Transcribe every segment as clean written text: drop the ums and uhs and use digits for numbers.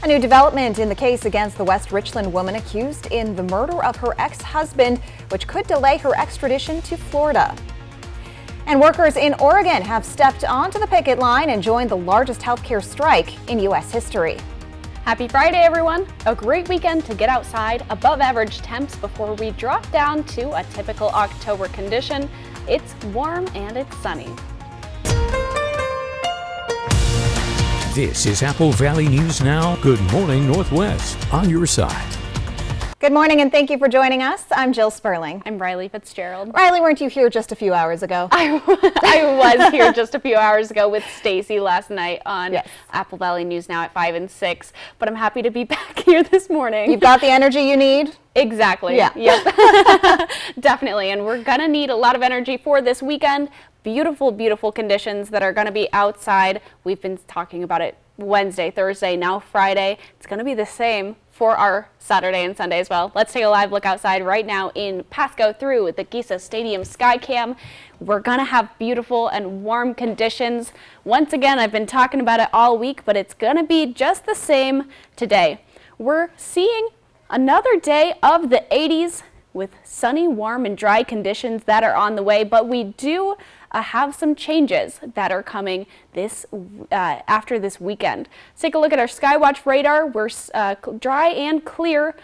A new development in the case against the West Richland woman accused in the murder of her ex-husband, which could delay her extradition to Florida. And workers in Oregon have stepped onto the picket line and joined the largest healthcare strike in U.S. history. Happy Friday, everyone! A great weekend to get outside, above average temps before we drop down to a typical October condition. It's warm and it's sunny. This is Apple Valley News Now. Good morning, Northwest, on your side. Good morning and thank you for joining us. I'm Jill Sperling. I'm Riley Fitzgerald. Riley, weren't you here just a few hours ago? I was here just a few hours ago with Stacy last night on Apple Valley News Now at 5 and 6, but I'm happy to be back here this morning. You've got the energy you need? Exactly. Yeah. Yep. Definitely. And we're going to need a lot of energy for this weekend. Beautiful, beautiful conditions that are going to be outside. We've been talking about it Wednesday, Thursday, now Friday. It's going to be the same for our Saturday and Sunday as well. Let's take a live look outside right now in Pasco through the Giza Stadium Skycam. We're going to have beautiful and warm conditions. Once again, I've been talking about it all week, but it's going to be just the same today. We're seeing another day of the 80s with sunny, warm, and dry conditions that are on the way, but we do have some changes that are coming this after this weekend. Let's take a look at our Skywatch radar. We're dry and clear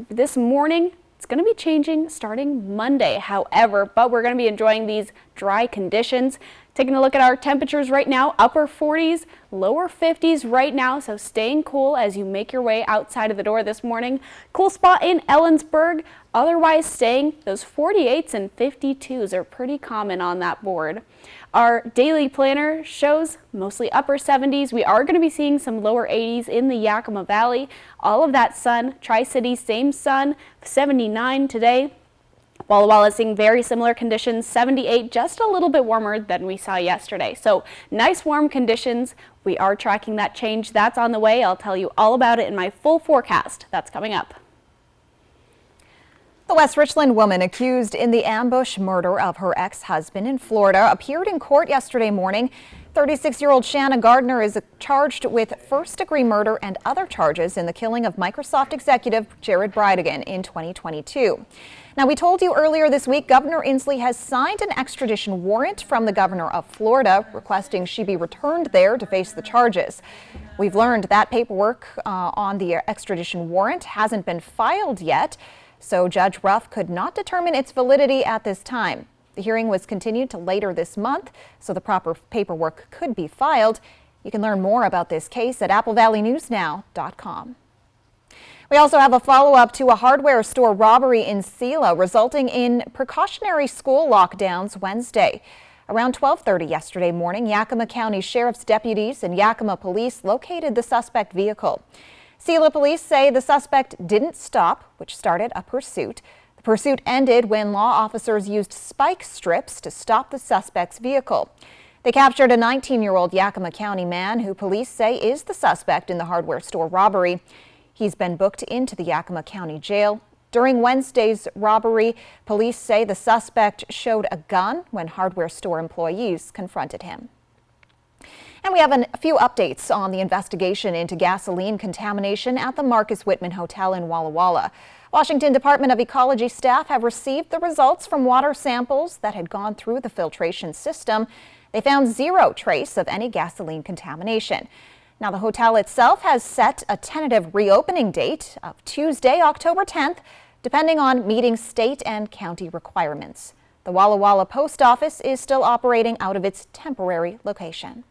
this morning. It's going to be changing starting Monday, however, but we're going to be enjoying these dry conditions. Taking a look at our temperatures right now, upper 40s, lower 50s right now, so staying cool as you make your way outside of the door this morning. Cool spot in Ellensburg, otherwise staying those 48s and 52s are pretty common on that board. Our daily planner shows mostly upper 70s. We are going to be seeing some lower 80s in the Yakima Valley. All of that sun, Tri-Cities, same sun, 79 today. Walla Walla seeing very similar conditions, 78, just a little bit warmer than we saw yesterday. So nice warm conditions. We are tracking that change. That's on the way. I'll tell you all about it in my full forecast. That's coming up. The West Richland woman accused in the ambush murder of her ex-husband in Florida appeared in court yesterday morning. 36-year-old Shanna Gardner is charged with first-degree murder and other charges in the killing of Microsoft executive Jared Bridegan in 2022. Now, we told you earlier this week Governor Inslee has signed an extradition warrant from the governor of Florida requesting she be returned there to face the charges. We've learned that paperwork on the extradition warrant hasn't been filed yet, so Judge Ruff could not determine its validity at this time. The hearing was continued to later this month, so the proper paperwork could be filed. You can learn more about this case at applevalleynewsnow.com. We also have a follow-up to a hardware store robbery in Selah, resulting in precautionary school lockdowns Wednesday. Around 12:30 yesterday morning, Yakima County Sheriff's deputies and Yakima police located the suspect vehicle. Selah police say the suspect didn't stop, which started a pursuit. The pursuit ended when law officers used spike strips to stop the suspect's vehicle. They captured a 19-year-old Yakima County man who police say is the suspect in the hardware store robbery. He's been booked into the Yakima County Jail. During Wednesday's robbery, police say the suspect showed a gun when hardware store employees confronted him. And we have a few updates on the investigation into gasoline contamination at the Marcus Whitman Hotel in Walla Walla. Washington Department of Ecology staff have received the results from water samples that had gone through the filtration system. They found zero trace of any gasoline contamination. Now, the hotel itself has set a tentative reopening date of Tuesday, October 10th, depending on meeting state and county requirements. The Walla Walla Post Office is still operating out of its temporary location.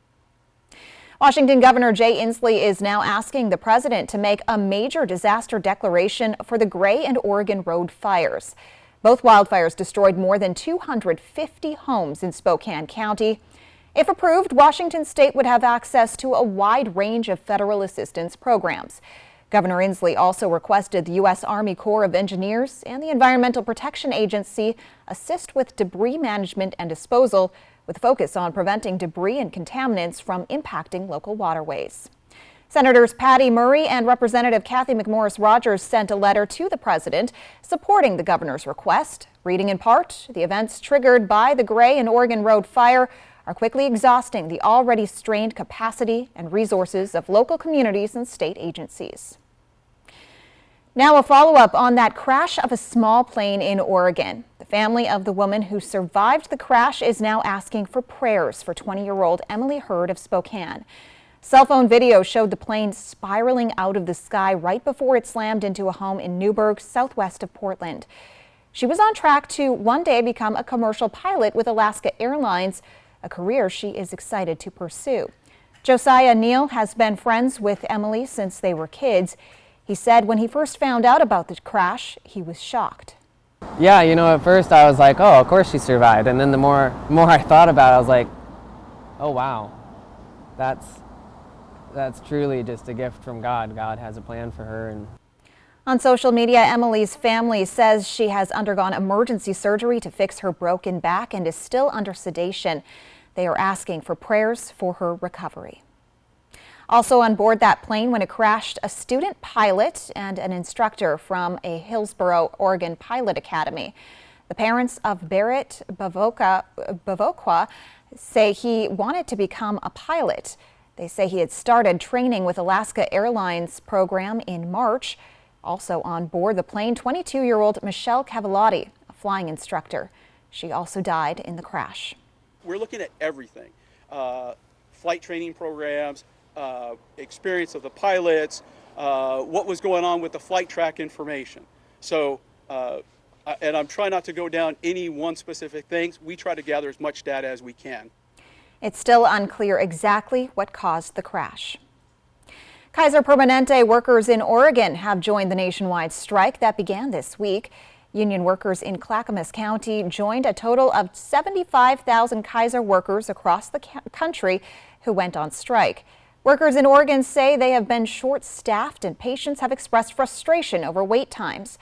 Washington Governor Jay Inslee is now asking the president to make a major disaster declaration for the Gray and Oregon Road fires. Both wildfires destroyed more than 250 homes in Spokane County. If approved, Washington state would have access to a wide range of federal assistance programs. Governor Inslee also requested the U.S. Army Corps of Engineers and the Environmental Protection Agency assist with debris management and disposal, with focus on preventing debris and contaminants from impacting local waterways. Senators Patty Murray and Representative Kathy McMorris Rodgers sent a letter to the president supporting the governor's request. Reading in part, the events triggered by the Gray and Oregon Road fire are quickly exhausting the already strained capacity and resources of local communities and state agencies. Now a follow-up on that crash of a small plane in Oregon. The family of the woman who survived the crash is now asking for prayers for 20-year-old Emily Hurd of Spokane. Cell phone video showed the plane spiraling out of the sky right before it slammed into a home in Newburgh, southwest of Portland. She was on track to one day become a commercial pilot with Alaska Airlines, a career she is excited to pursue. Josiah Neal has been friends with Emily since they were kids. He said when he first found out about the crash, he was shocked. Yeah, at first I was like, oh, of course she survived. And then the more I thought about it, I was like, oh, wow, that's truly just a gift from God. God has a plan for her. And on social media, Emily's family says she has undergone emergency surgery to fix her broken back and is still under sedation. They are asking for prayers for her recovery. Also on board that plane when it crashed, a student pilot and an instructor from a Hillsboro, Oregon pilot academy. The parents of Barrett Bavokwa say he wanted to become a pilot. They say he had started training with Alaska Airlines program in March. Also on board the plane, 22-year-old Michelle Cavalotti, a flying instructor. She also died in the crash. We're looking at everything, flight training programs, experience of the pilots, what was going on with the flight track information. So, and I'm trying not to go down any one specific thing. We try to gather as much data as we can. It's still unclear exactly what caused the crash. Kaiser Permanente workers in Oregon have joined the nationwide strike that began this week. Union workers in Clackamas County joined a total of 75,000 Kaiser workers across the country who went on strike. Workers in Oregon say they have been short-staffed and patients have expressed frustration over wait times.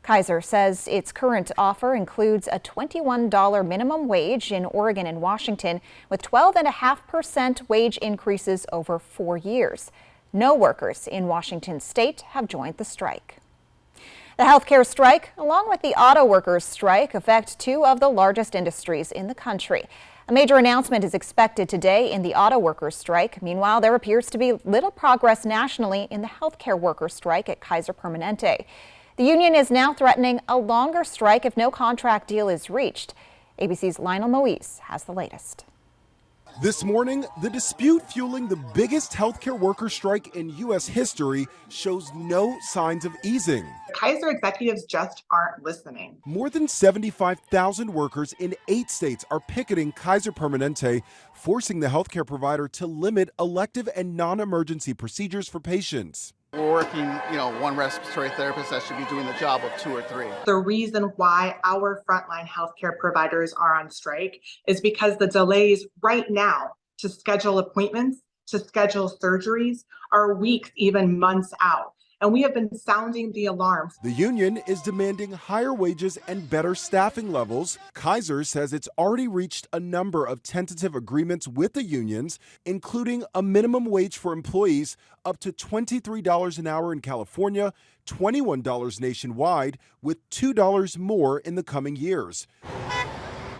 Kaiser says its current offer includes a $21 minimum wage in Oregon and Washington with 12.5% wage increases over 4 years. No workers in Washington state have joined the strike. The healthcare strike, along with the auto workers strike, affect two of the largest industries in the country. A major announcement is expected today in the auto workers strike. Meanwhile, there appears to be little progress nationally in the healthcare workers strike at Kaiser Permanente. The union is now threatening a longer strike if no contract deal is reached. ABC's Lionel Moise has the latest. This morning, the dispute fueling the biggest healthcare worker strike in U.S. history shows no signs of easing. Kaiser executives just aren't listening. More than 75,000 workers in 8 states are picketing Kaiser Permanente, forcing the healthcare provider to limit elective and non-emergency procedures for patients. We're working, one respiratory therapist that should be doing the job of 2 or 3. The reason why our frontline healthcare providers are on strike is because the delays right now to schedule appointments, to schedule surgeries are weeks, even months out. And we have been sounding the alarm. The union is demanding higher wages and better staffing levels. Kaiser says it's already reached a number of tentative agreements with the unions, including a minimum wage for employees up to $23 an hour in California, $21 nationwide, with $2 more in the coming years.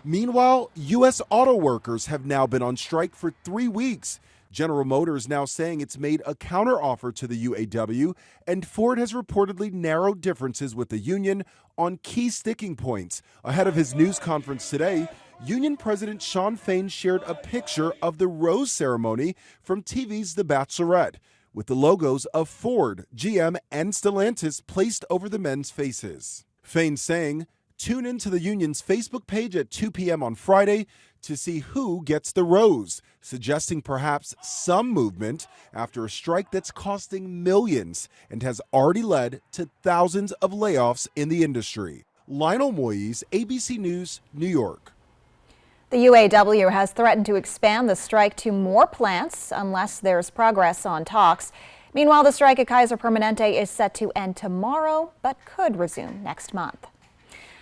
Meanwhile, U.S. auto workers have now been on strike for 3 weeks. General Motors now saying it's made a counteroffer to the UAW, and Ford has reportedly narrowed differences with the union on key sticking points. Ahead of his news conference today, Union President Shawn Fain shared a picture of the rose ceremony from TV's The Bachelorette, with the logos of Ford, GM, and Stellantis placed over the men's faces. Fain saying, tune into the union's Facebook page at 2 p.m. on Friday to see who gets the rose, suggesting perhaps some movement after a strike that's costing millions and has already led to thousands of layoffs in the industry. Lionel Moise, ABC News, New York. The UAW has threatened to expand the strike to more plants unless there's progress on talks. Meanwhile, the strike at Kaiser Permanente is set to end tomorrow, but could resume next month.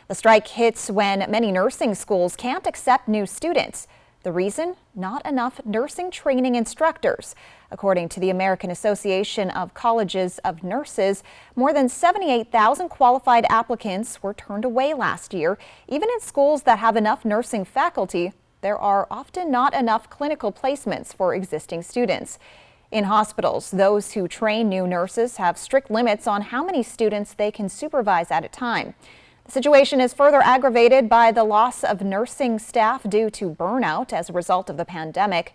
The strike hits when many nursing schools can't accept new students. The reason? Not enough nursing training instructors. According to the American Association of Colleges of Nurses, more than 78,000 qualified applicants were turned away last year, even in schools that have enough nursing faculty there are often not enough clinical placements for existing students. In hospitals, those who train new nurses have strict limits on how many students they can supervise at a time. The situation is further aggravated by the loss of nursing staff due to burnout as a result of the pandemic.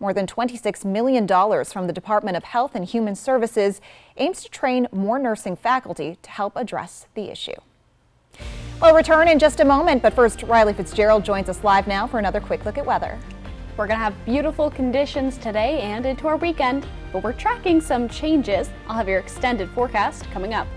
More than $26 million from the Department of Health and Human Services aims to train more nursing faculty to help address the issue. We'll return in just a moment, but first, Riley Fitzgerald joins us live now for another quick look at weather. We're going to have beautiful conditions today and into our weekend, but we're tracking some changes. I'll have your extended forecast coming up.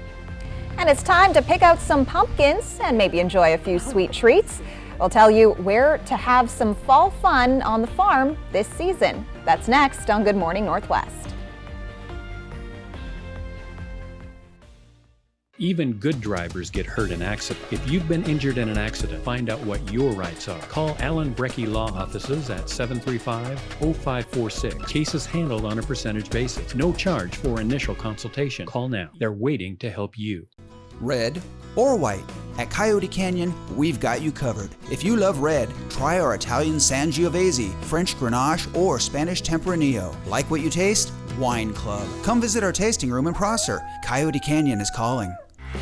And it's time to pick out some pumpkins and maybe enjoy a few sweet treats. We'll tell you where to have some fall fun on the farm this season. That's next on Good Morning Northwest. Even good drivers get hurt in accidents. If you've been injured in an accident, find out what your rights are. Call Alan Brecky Law Offices at 735-0546. Cases handled on a percentage basis. No charge for initial consultation. Call now. They're waiting to help you. Red or white. At Coyote Canyon, we've got you covered. If you love red, try our Italian Sangiovese, French Grenache, or Spanish Tempranillo. Like what you taste? Wine Club. Come visit our tasting room in Prosser. Coyote Canyon is calling.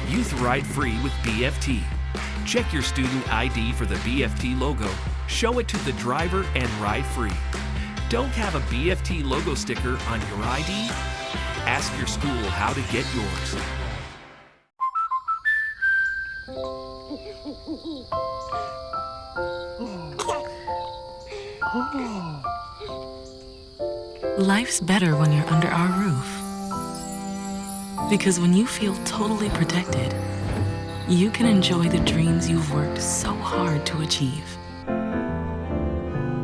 Youth Ride Free with BFT. Check your student ID for the BFT logo. Show it to the driver and ride free. Don't have a BFT logo sticker on your ID? Ask your school how to get yours. Life's better when you're under our roof. Because when you feel totally protected, you can enjoy the dreams you've worked so hard to achieve.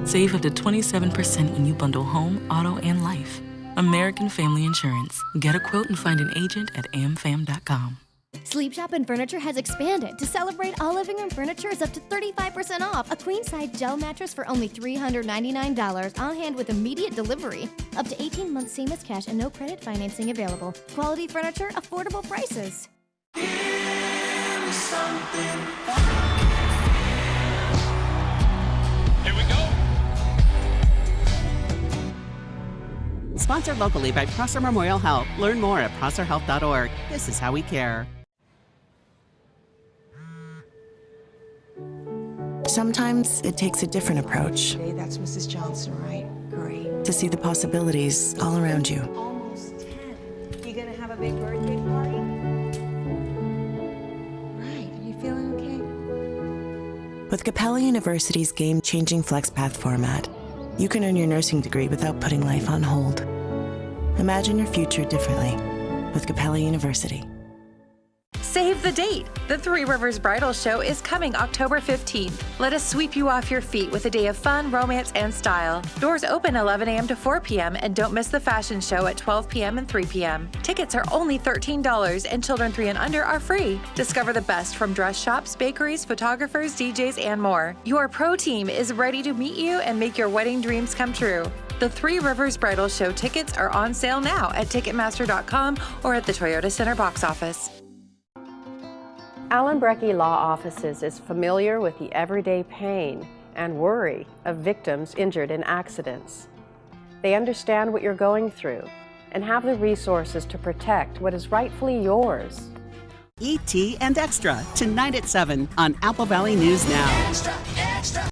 Save up to 27% when you bundle home, auto, and life. American Family Insurance. Get a quote and find an agent at amfam.com. Sleep Shop and Furniture has expanded. To celebrate, all living room furniture is up to 35% off. A queen-size gel mattress for only $399 on hand with immediate delivery. Up to 18 months same-as cash and no credit financing available. Quality furniture, affordable prices. Here we go. Sponsored locally by Prosser Memorial Health. Learn more at prosserhealth.org. This is how we care. Sometimes it takes a different approach. Hey, that's Mrs. Johnson, right? Great. To see the possibilities all around you. Almost 10. You gonna have a big birthday party? Right. Are you feeling okay? With Capella University's game-changing FlexPath format, you can earn your nursing degree without putting life on hold. Imagine your future differently with Capella University. Save the date! The Three Rivers Bridal Show is coming October 15th. Let us sweep you off your feet with a day of fun, romance, and style. Doors open 11 a.m. to 4 p.m. and don't miss the fashion show at 12 p.m. and 3 p.m. Tickets are only $13 and children 3 and under are free. Discover the best from dress shops, bakeries, photographers, DJs, and more. Your pro team is ready to meet you and make your wedding dreams come true. The Three Rivers Bridal Show tickets are on sale now at Ticketmaster.com or at the Toyota Center box office. Alan Brecky Law Offices is familiar with the everyday pain and worry of victims injured in accidents. They understand what you're going through and have the resources to protect what is rightfully yours. E.T. and Extra, tonight at 7 on Apple Valley News Now. Extra, extra.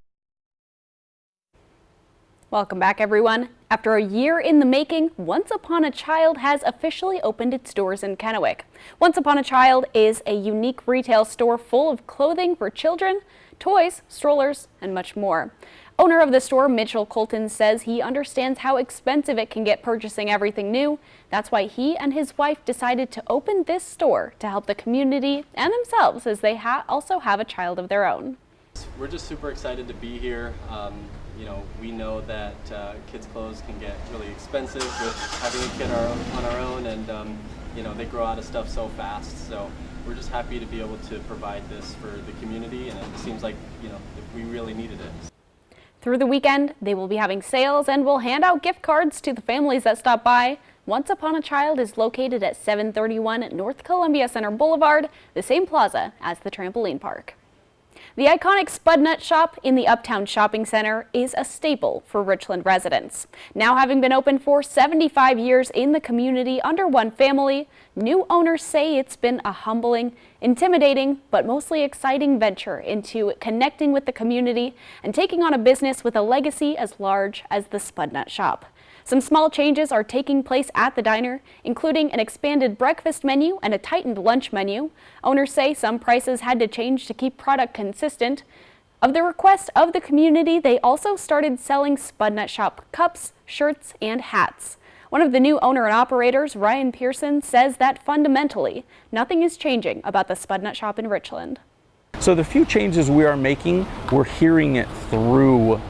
Welcome back, everyone. After a year in the making, Once Upon a Child has officially opened its doors in Kennewick. Once Upon a Child is a unique retail store full of clothing for children, toys, strollers, and much more. Owner of the store, Mitchell Colton, says he understands how expensive it can get purchasing everything new. That's why he and his wife decided to open this store to help the community and themselves, as they also have a child of their own. We're just super excited to be here. We know that kids' clothes can get really expensive with having a kid on our own, and they grow out of stuff so fast. So we're just happy to be able to provide this for the community, and it seems like we really needed it. Through the weekend, they will be having sales and will hand out gift cards to the families that stop by. Once Upon a Child is located at 731 North Columbia Center Boulevard, the same plaza as the trampoline park. The iconic Spud Nut Shop in the Uptown Shopping Center is a staple for Richland residents. Now having been open for 75 years in the community under one family, new owners say it's been a humbling, intimidating, but mostly exciting venture into connecting with the community and taking on a business with a legacy as large as the Spud Nut Shop. Some small changes are taking place at the diner, including an expanded breakfast menu and a tightened lunch menu. Owners say some prices had to change to keep product consistent. Of the request of the community, they also started selling Spud Nut Shop cups, shirts, and hats. One of the new owner and operators, Ryan Pearson, says that fundamentally, nothing is changing about the Spud Nut Shop in Richland. So the few changes we are making, we're hearing it through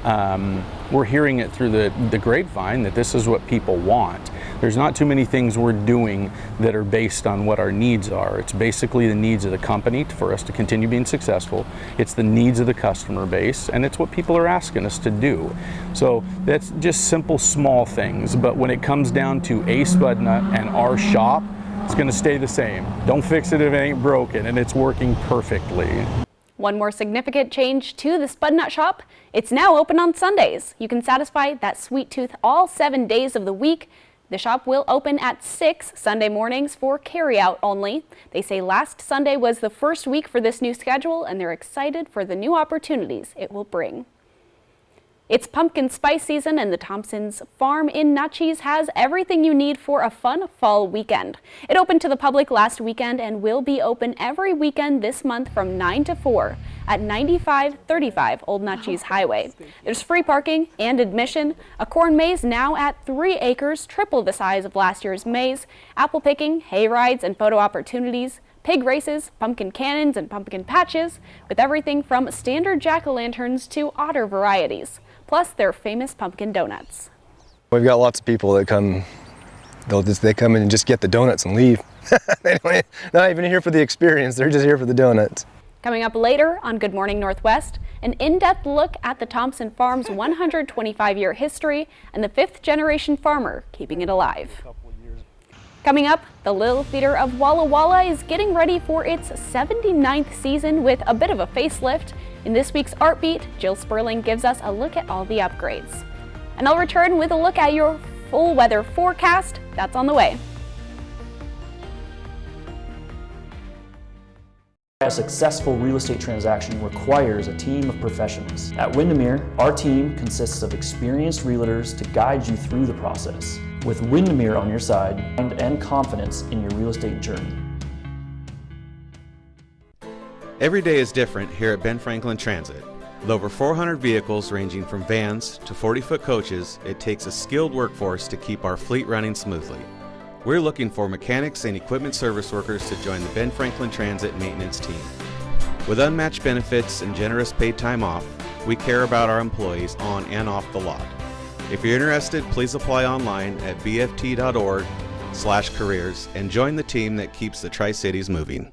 the grapevine that this is what people want. There's not too many things we're doing that are based on what our needs are. It's basically the needs of the company for us to continue being successful. It's the needs of the customer base, and it's what people are asking us to do. So that's just simple, small things. But when it comes down to a Spud Nut and our shop, it's going to stay the same. Don't fix it if it ain't broken, and it's working perfectly. One more significant change to the Spud Nut Shop. It's now open on Sundays. You can satisfy that sweet tooth all 7 days of the week. The shop will open at 6 Sunday mornings for carryout only. They say last Sunday was the first week for this new schedule, and they're excited for the new opportunities it will bring. It's pumpkin spice season, and the Thompson's Farm in Natchez has everything you need for a fun fall weekend. It opened to the public last weekend and will be open every weekend this month from 9 to 4 at 9535 Old Natchez Highway. There's free parking and admission, a corn maze now at 3 acres, triple the size of last year's maze, apple picking, hay rides, and photo opportunities, pig races, pumpkin cannons, and pumpkin patches, with everything from standard jack-o'-lanterns to odder varieties. Plus their famous pumpkin donuts. We've got lots of people that come, they come in and just get the donuts and leave. They're not even here for the experience, they're just here for the donuts. Coming up later on Good Morning Northwest, an in-depth look at the Thompson Farm's 125-year history and the 5th-generation farmer keeping it alive. Coming up, the Little Theater of Walla Walla is getting ready for its 79th season with a bit of a facelift. In this week's Art Beat, Jill Sperling gives us a look at all the upgrades. And I'll return with a look at your full weather forecast. That's on the way. A successful real estate transaction requires a team of professionals. At Windermere, our team consists of experienced realtors to guide you through the process. With Windermere on your side and confidence in your real estate journey. Every day is different here at Ben Franklin Transit. With over 400 vehicles ranging from vans to 40-foot coaches, it takes a skilled workforce to keep our fleet running smoothly. We're looking for mechanics and equipment service workers to join the Ben Franklin Transit maintenance team. With unmatched benefits and generous paid time off, we care about our employees on and off the lot. If you're interested, please apply online at bft.org/careers and join the team that keeps the Tri-Cities moving.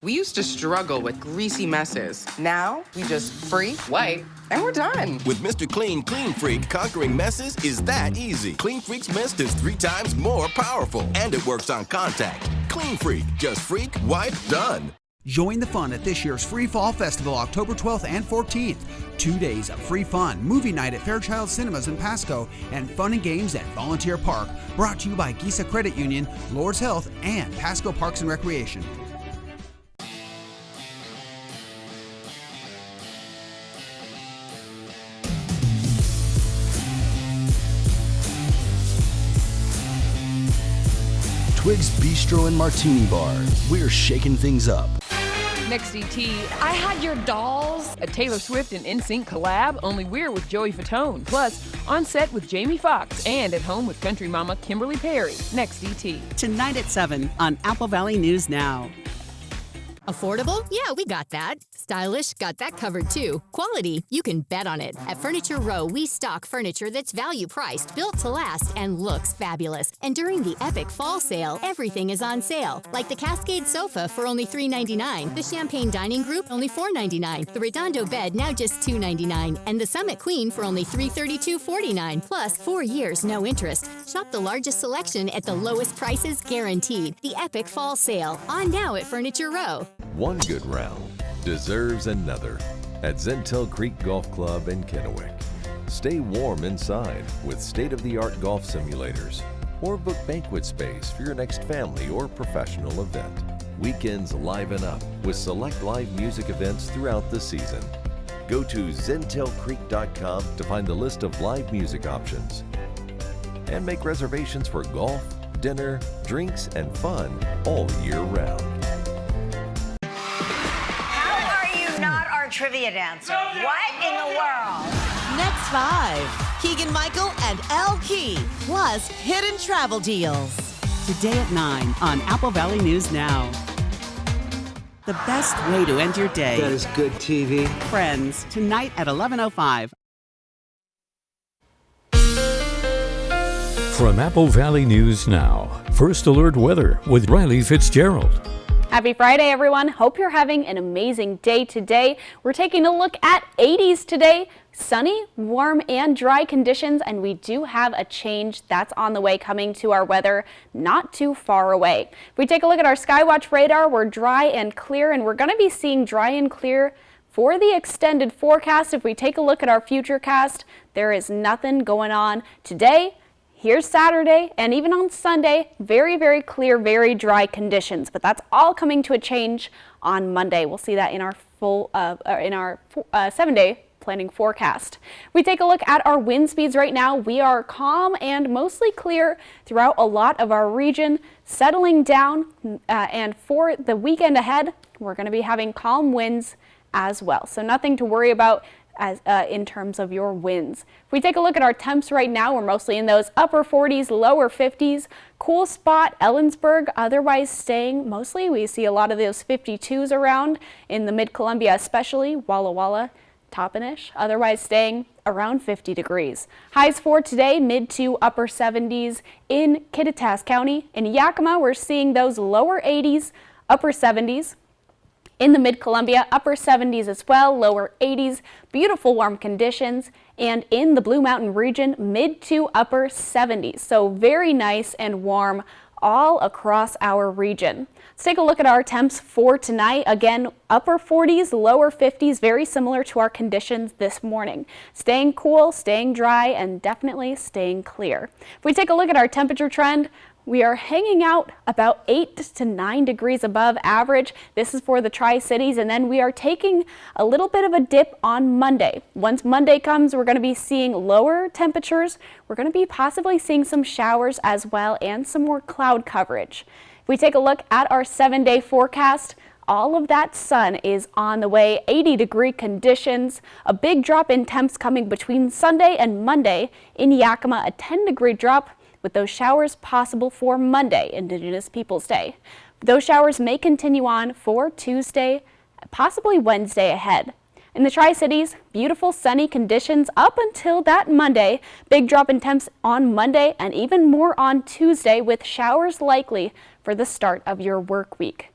We used to struggle with greasy messes. Now, we just freak, wipe, and we're done. With Mr. Clean Clean Freak, conquering messes is that easy. Clean Freak's mist is 3 times more powerful, and it works on contact. Clean Freak, just freak, wipe, done. Join the fun at this year's Free Fall Festival, October 12th and 14th. 2 days of free fun, movie night at Fairchild Cinemas in Pasco, and fun and games at Volunteer Park. Brought to you by Gisa Credit Union, Lord's Health, and Pasco Parks and Recreation. Twig's Bistro and Martini Bar. We're shaking things up. Next DT, I had your dolls. A Taylor Swift and NSYNC collab, only we're with Joey Fatone. Plus, on set with Jamie Foxx and at home with country mama Kimberly Perry. Next DT. Tonight at 7 on Apple Valley News Now. Affordable? Yeah, we got that. Stylish? Got that covered too. Quality? You can bet on it. At Furniture Row, we stock furniture that's value priced, built to last, and looks fabulous. And during the epic fall sale, everything is on sale. Like the Cascade sofa for only $3.99, the Champagne Dining Group only $4.99, the Redondo bed now just $2.99, and the Summit Queen for only $332.49. Plus 4 years, no interest. Shop the largest selection at the lowest prices guaranteed. The epic fall sale on now at Furniture Row. One good round, deserves another at Zentel Creek Golf Club in Kennewick. Stay warm inside with state-of-the-art golf simulators, or book banquet space for your next family or professional event. Weekends liven up with select live music events throughout the season. Go to zentelcreek.com to find the list of live music options and make reservations for golf, dinner, drinks, and fun all year round. How are you not our trivia dancer? What in the world? Next 5, Keegan-Michael and Elle Key, plus hidden travel deals. Today at 9 on Apple Valley News Now. The best way to end your day. That is good TV. Friends, tonight at 11:05. From Apple Valley News Now, First Alert Weather with Riley Fitzgerald. Happy Friday, everyone. Hope you're having an amazing day today. We're taking a look at 80s today. Sunny, warm, and dry conditions, and we do have a change that's on the way coming to our weather not too far away. If we take a look at our Skywatch radar, we're dry and clear, and we're going to be seeing dry and clear for the extended forecast. If we take a look at our futurecast, there is nothing going on today. Here's Saturday, and even on Sunday, very, very clear, very dry conditions. But that's all coming to a change on Monday. We'll see that in our 7-day planning forecast. We take a look at our wind speeds right now. We are calm and mostly clear throughout a lot of our region, settling down. And for the weekend ahead, we're going to be having calm winds as well. So nothing to worry about as in terms of your winds. If we take a look at our temps right now, we're mostly in those upper 40s, lower 50s. Cool spot, Ellensburg, otherwise staying mostly. We see a lot of those 52s around in the Mid-Columbia, especially Walla Walla, Toppenish, otherwise staying around 50 degrees. Highs for today, mid to upper 70s in Kittitas County. In Yakima, we're seeing those lower 80s, upper 70s. In the Mid-Columbia, upper 70s as well, lower 80s, beautiful warm conditions. And in the Blue Mountain region, mid to upper 70s. So very nice and warm all across our region. Let's take a look at our temps for tonight. Again, upper 40s, lower 50s, very similar to our conditions this morning. Staying cool, staying dry, and definitely staying clear. If we take a look at our temperature trend, we are hanging out about 8 to 9 degrees above average. This is for the Tri-Cities, and then we are taking a little bit of a dip on Monday. Once Monday comes, we're going to be seeing lower temperatures. We're going to be possibly seeing some showers as well and some more cloud coverage. If we take a look at our 7-day forecast, all of that sun is on the way, 80-degree conditions, a big drop in temps coming between Sunday and Monday. In Yakima, a 10-degree drop, with those showers possible for Monday, Indigenous Peoples Day. Those showers may continue on for Tuesday, possibly Wednesday ahead. In the Tri-Cities, beautiful sunny conditions up until that Monday. Big drop in temps on Monday and even more on Tuesday, with showers likely for the start of your work week.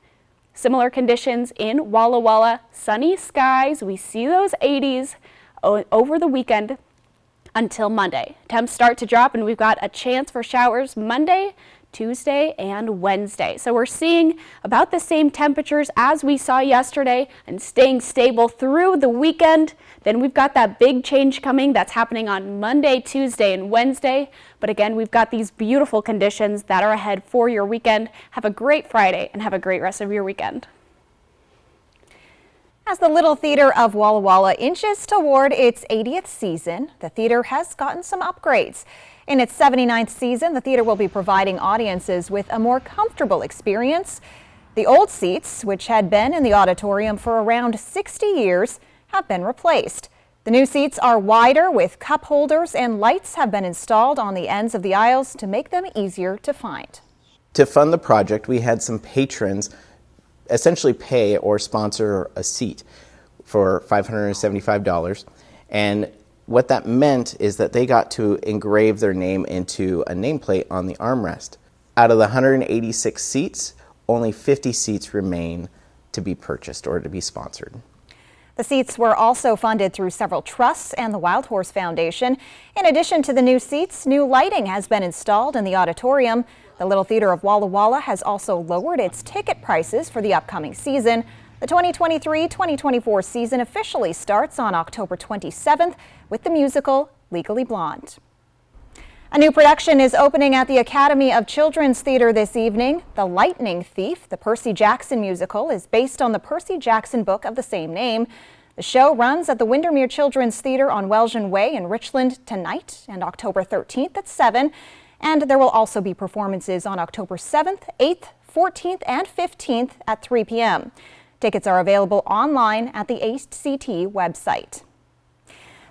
Similar conditions in Walla Walla, sunny skies. We see those 80s over the weekend until Monday. Temps start to drop, and we've got a chance for showers Monday, Tuesday, and Wednesday. So we're seeing about the same temperatures as we saw yesterday and staying stable through the weekend. Then we've got that big change coming that's happening on Monday, Tuesday, and Wednesday. But again, we've got these beautiful conditions that are ahead for your weekend. Have a great Friday and have a great rest of your weekend. As the Little Theater of Walla Walla inches toward its 80th season, the theater has gotten some upgrades. In its 79th season, the theater will be providing audiences with a more comfortable experience. The old seats, which had been in the auditorium for around 60 years, have been replaced. The new seats are wider with cup holders, and lights have been installed on the ends of the aisles to make them easier to find. To fund the project, we had some patrons essentially pay or sponsor a seat for $575. And what that meant is that they got to engrave their name into a nameplate on the armrest. Out of the 186 seats, only 50 seats remain to be purchased or to be sponsored. The seats were also funded through several trusts and the Wild Horse Foundation. In addition to the new seats, new lighting has been installed in the auditorium. The Little Theater of Walla Walla has also lowered its ticket prices for the upcoming season. The 2023-2024 season officially starts on October 27th with the musical Legally Blonde. A new production is opening at the Academy of Children's Theater this evening. The Lightning Thief, the Percy Jackson musical, is based on the Percy Jackson book of the same name. The show runs at the Windermere Children's Theater on Welshon Way in Richland tonight and October 13th at 7. And there will also be performances on October 7th, 8th, 14th, and 15th at 3 p.m. Tickets are available online at the ACT website.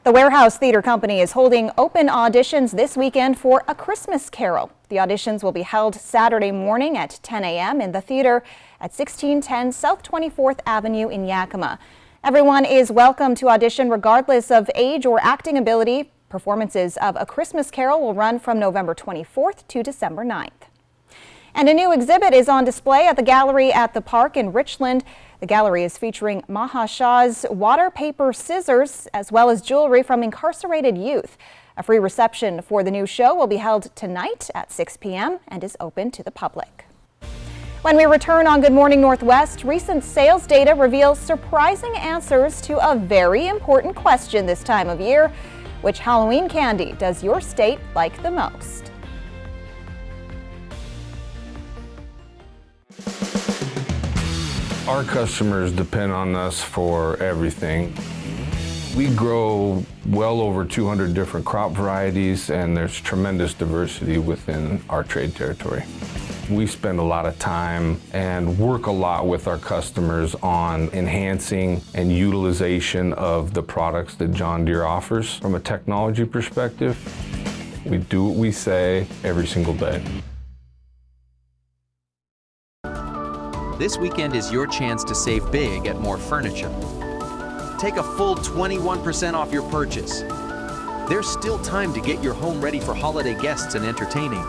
The Warehouse Theater Company is holding open auditions this weekend for A Christmas Carol. The auditions will be held Saturday morning at 10 a.m. in the theater at 1610 South 24th Avenue in Yakima. Everyone is welcome to audition regardless of age or acting ability. Performances of A Christmas Carol will run from November 24th to December 9th. And a new exhibit is on display at the gallery at the park in Richland. The gallery is featuring Maha Shah's water, paper, scissors, as well as jewelry from incarcerated youth. A free reception for the new show will be held tonight at 6 p.m. and is open to the public. When we return on Good Morning Northwest, recent sales data reveals surprising answers to a very important question this time of year. Which Halloween candy does your state like the most? Our customers depend on us for everything. We grow well over 200 different crop varieties, and there's tremendous diversity within our trade territory. We spend a lot of time and work a lot with our customers on enhancing and utilization of the products that John Deere offers. From a technology perspective, we do what we say every single day. This weekend is your chance to save big at More Furniture. Take a full 21% off your purchase. There's still time to get your home ready for holiday guests and entertaining.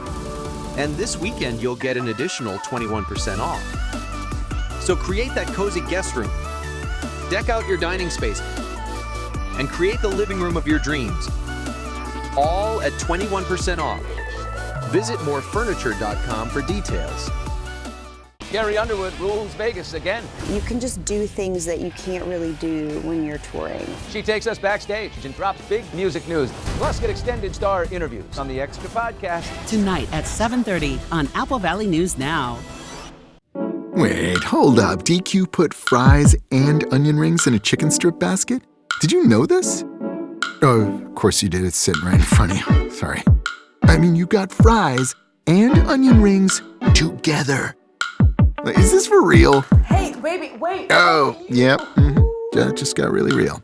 And this weekend, you'll get an additional 21% off. So create that cozy guest room, deck out your dining space, and create the living room of your dreams. All at 21% off. Visit morefurniture.com for details. Gary Underwood rules Vegas again. You can just do things that you can't really do when you're touring. She takes us backstage and drops big music news. Plus, get extended star interviews on the Extra Podcast. Tonight at 7:30 on Apple Valley News Now. Wait, hold up. DQ put fries and onion rings in a chicken strip basket? Did you know this? Oh, of course you did. It's sitting right in front of you. Sorry. I mean, you got fries and onion rings together. Is this for real? Hey, baby, wait. Oh, yep. That just got really real.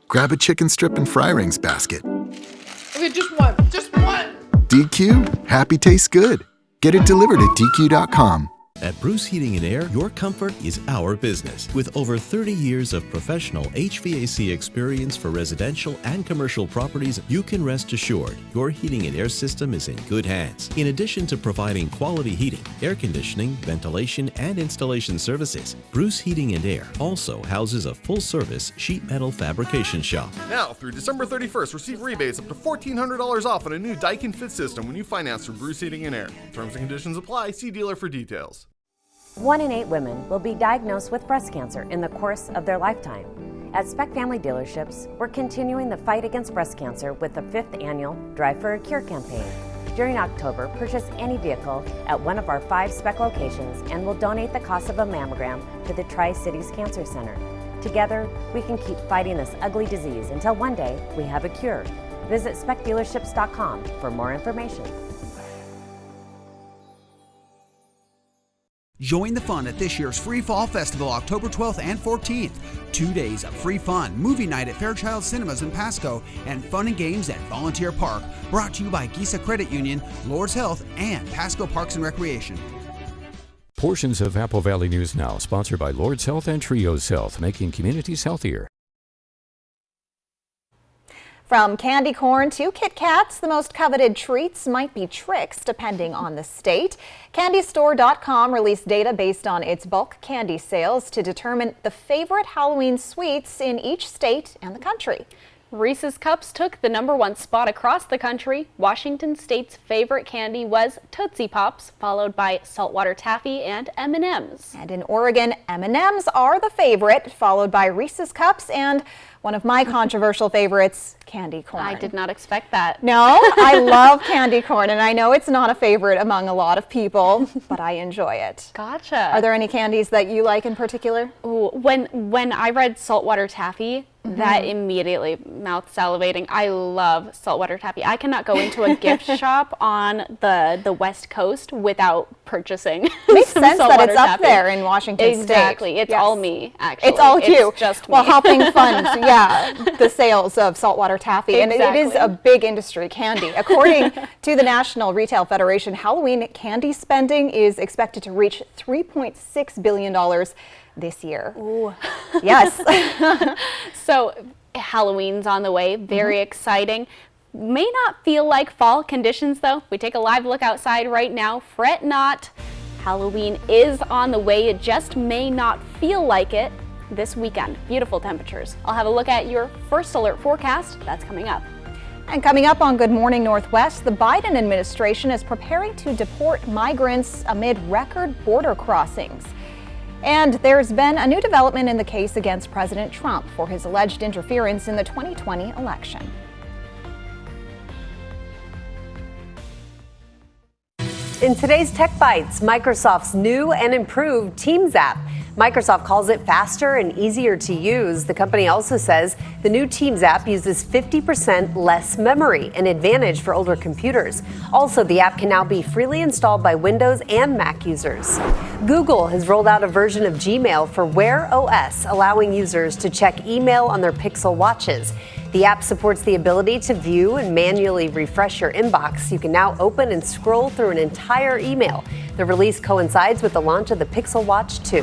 Grab a chicken strip and fry rings basket. Okay, just one. Just one. DQ, happy tastes good. Get it delivered at DQ.com. At Bruce Heating & Air, your comfort is our business. With over 30 years of professional HVAC experience for residential and commercial properties, you can rest assured your heating and air system is in good hands. In addition to providing quality heating, air conditioning, ventilation, and installation services, Bruce Heating & Air also houses a full-service sheet metal fabrication shop. Now, through December 31st, receive rebates up to $1,400 off on a new Daikin Fit system when you finance through Bruce Heating & Air. Terms and conditions apply. See dealer for details. 1 in 8 women will be diagnosed with breast cancer in the course of their lifetime. At Speck Family Dealerships, we're continuing the fight against breast cancer with the 5th annual Drive for a Cure campaign. During October, purchase any vehicle at one of our 5 Speck locations and we'll donate the cost of a mammogram to the Tri-Cities Cancer Center. Together, we can keep fighting this ugly disease until one day we have a cure. Visit SpeckDealerships.com for more information. Join the fun at this year's Free Fall Festival, October 12th and 14th. 2 days of free fun, movie night at Fairchild Cinemas in Pasco, and fun and games at Volunteer Park. Brought to you by Gisa Credit Union, Lord's Health, and Pasco Parks and Recreation. Portions of Apple Valley News Now, sponsored by Lord's Health and Trios Health, making communities healthier. From candy corn to Kit Kats, the most coveted treats might be tricks depending on the state. CandyStore.com released data based on its bulk candy sales to determine the favorite Halloween sweets in each state and the country. Reese's Cups took the #1 spot across the country. Washington State's favorite candy was Tootsie Pops, followed by saltwater taffy and M&Ms. And in Oregon, M&Ms are the favorite, followed by Reese's Cups and one of my controversial favorites, candy corn. I did not expect that. No, I love candy corn, and I know it's not a favorite among a lot of people, but I enjoy it. Gotcha. Are there any candies that you like in particular? Ooh, when I read saltwater taffy, that immediately mouth salivating. I love saltwater taffy. I cannot go into a gift shop on the West Coast without purchasing. Makes sense that it's up taffy. there in Washington State. Exactly. It's all me, actually. It's all you. It's just me. Well, helping fund, the sales of saltwater taffy. And it is a big industry candy. According to the National Retail Federation, Halloween candy spending is expected to reach $3.6 billion this year. Ooh. Yes. So Halloween's on the way. Very exciting. May not feel like fall conditions though. We take a live look outside right now. Fret not. Halloween is on the way. It just may not feel like it this weekend. Beautiful temperatures. I'll have a look at your first alert forecast. That's coming up. And coming up on Good Morning Northwest, the Biden administration is preparing to deport migrants amid record border crossings. And there's been a new development in the case against President Trump for his alleged interference in the 2020 election. In today's Tech Bites, Microsoft's new and improved Teams app. Microsoft calls it faster and easier to use. The company also says the new Teams app uses 50% less memory, an advantage for older computers. Also, the app can now be freely installed by Windows and Mac users. Google has rolled out a version of Gmail for Wear OS, allowing users to check email on their Pixel watches. The app supports the ability to view and manually refresh your inbox. You can now open and scroll through an entire email. The release coincides with the launch of the Pixel Watch 2.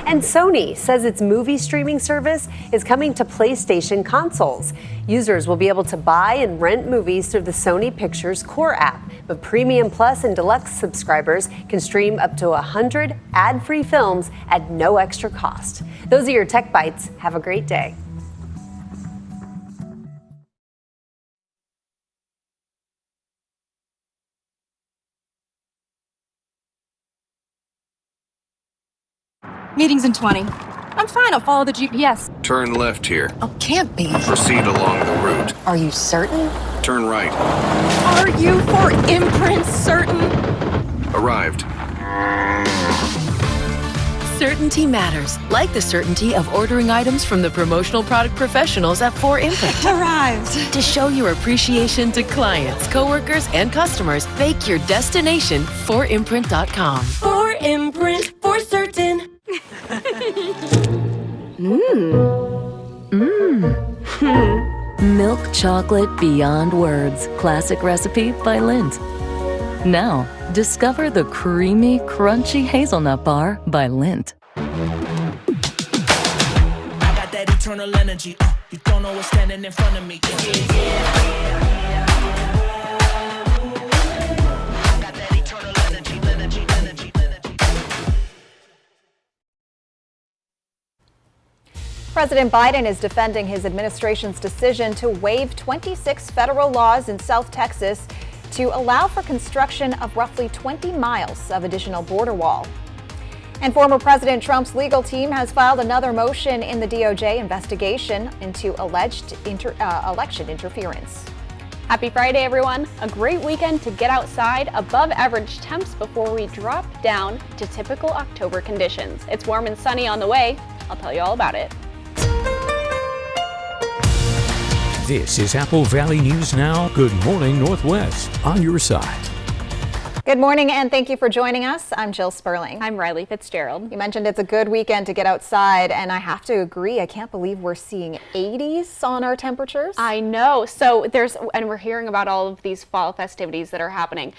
And Sony says its movie streaming service is coming to PlayStation consoles. Users will be able to buy and rent movies through the Sony Pictures Core app, but Premium Plus and Deluxe subscribers can stream up to 100 ad-free films at no extra cost. Those are your Tech Bites. Have a great day. Meeting's in 20. I'm fine, I'll follow the GPS. Turn left here. Oh, can't be. Proceed along the route. Are you certain? Turn right. Are you for imprints certain? Arrived. Certainty matters, like the certainty of ordering items from the promotional product professionals at 4imprint. Arrived. To show your appreciation to clients, coworkers, and customers, make your destination 4imprint.com. 4imprint, for certain. Milk chocolate beyond words. Classic recipe by Lindt. Now, discover the creamy, crunchy hazelnut bar by Lindt. I got that eternal energy. You don't know what's standing in front of me. President Biden is defending his administration's decision to waive 26 federal laws in South Texas to allow for construction of roughly 20 miles of additional border wall. And former President Trump's legal team has filed another motion in the DOJ investigation into alleged election interference. Happy Friday, everyone. A great weekend to get outside, above average temps before we drop down to typical October conditions. It's warm and sunny on the way. I'll tell you all about it. This is Apple Valley News Now. Good morning, Northwest, on your side. Good morning, and thank you for joining us. I'm Jill Sperling. I'm Riley Fitzgerald. You mentioned it's a good weekend to get outside, and I have to agree. I can't believe we're seeing 80s on our temperatures. I know. So and we're hearing about all of these fall festivities that are happening.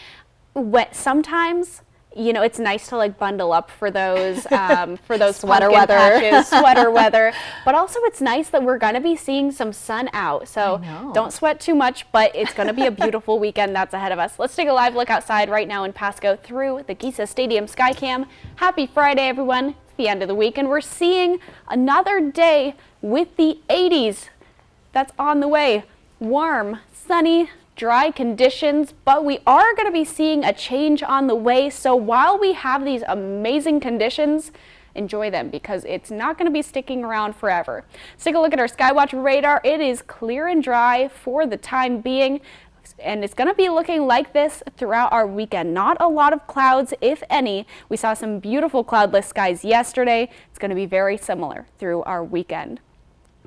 Sometimes, you know, it's nice to like bundle up for those sweater weather, patches, sweater weather. But also, it's nice that we're gonna be seeing some sun out. So don't sweat too much. But it's gonna be a beautiful weekend that's ahead of us. Let's take a live look outside right now in Pasco through the Giza Stadium Skycam. Happy Friday, everyone! It's the end of the week, and we're seeing another day with the 80s. that's on the way. Warm, sunny, dry conditions, but we are going to be seeing a change on the way. So while we have these amazing conditions, enjoy them because it's not going to be sticking around forever. Let's take a look at our Skywatch radar. It is clear and dry for the time being, and it's going to be looking like this throughout our weekend. Not a lot of clouds, if any. We saw some beautiful cloudless skies yesterday. It's going to be very similar through our weekend.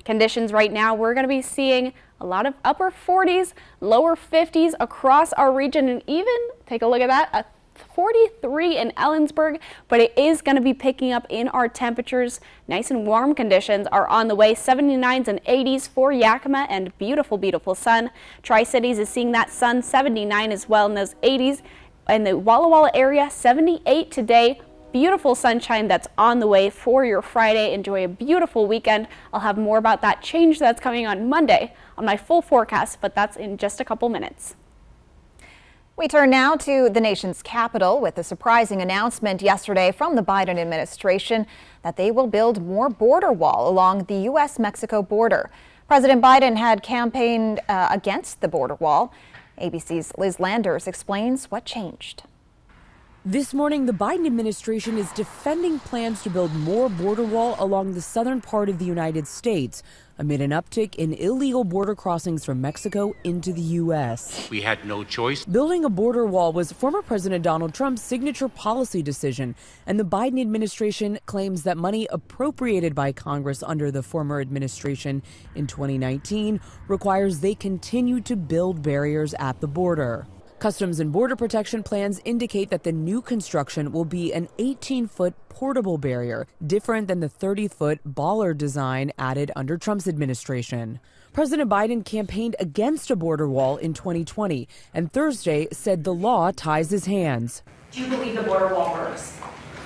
Conditions right now, we're going to be seeing a lot of upper 40s, lower 50s across our region, and even, take a look at that, a 43 in Ellensburg, but it is going to be picking up in our temperatures. Nice and warm conditions are on the way. 79s and 80s for Yakima and beautiful, beautiful sun. Tri-Cities is seeing that sun, 79 as well in those 80s. In the Walla Walla area, 78 today. Beautiful sunshine that's on the way for your Friday. Enjoy a beautiful weekend. I'll have more about that change that's coming on Monday on my full forecast, but that's in just a couple minutes. We turn now to the nation's capital with a surprising announcement yesterday from the Biden administration that they will build more border wall along the U.S.-Mexico border. President Biden had campaigned against the border wall. ABC's Liz Landers explains what changed. This morning, the Biden administration is defending plans to build more border wall along the southern part of the United States amid an uptick in illegal border crossings from Mexico into the U.S. We had no choice. Building a border wall was former President Donald Trump's signature policy decision, and the Biden administration claims that money appropriated by Congress under the former administration in 2019 requires they continue to build barriers at the border. Customs and Border Protection plans indicate that the new construction will be an 18-foot portable barrier, different than the 30-foot bollard design added under Trump's administration. President Biden campaigned against a border wall in 2020 and Thursday said the law ties his hands. Do you believe the border wall works?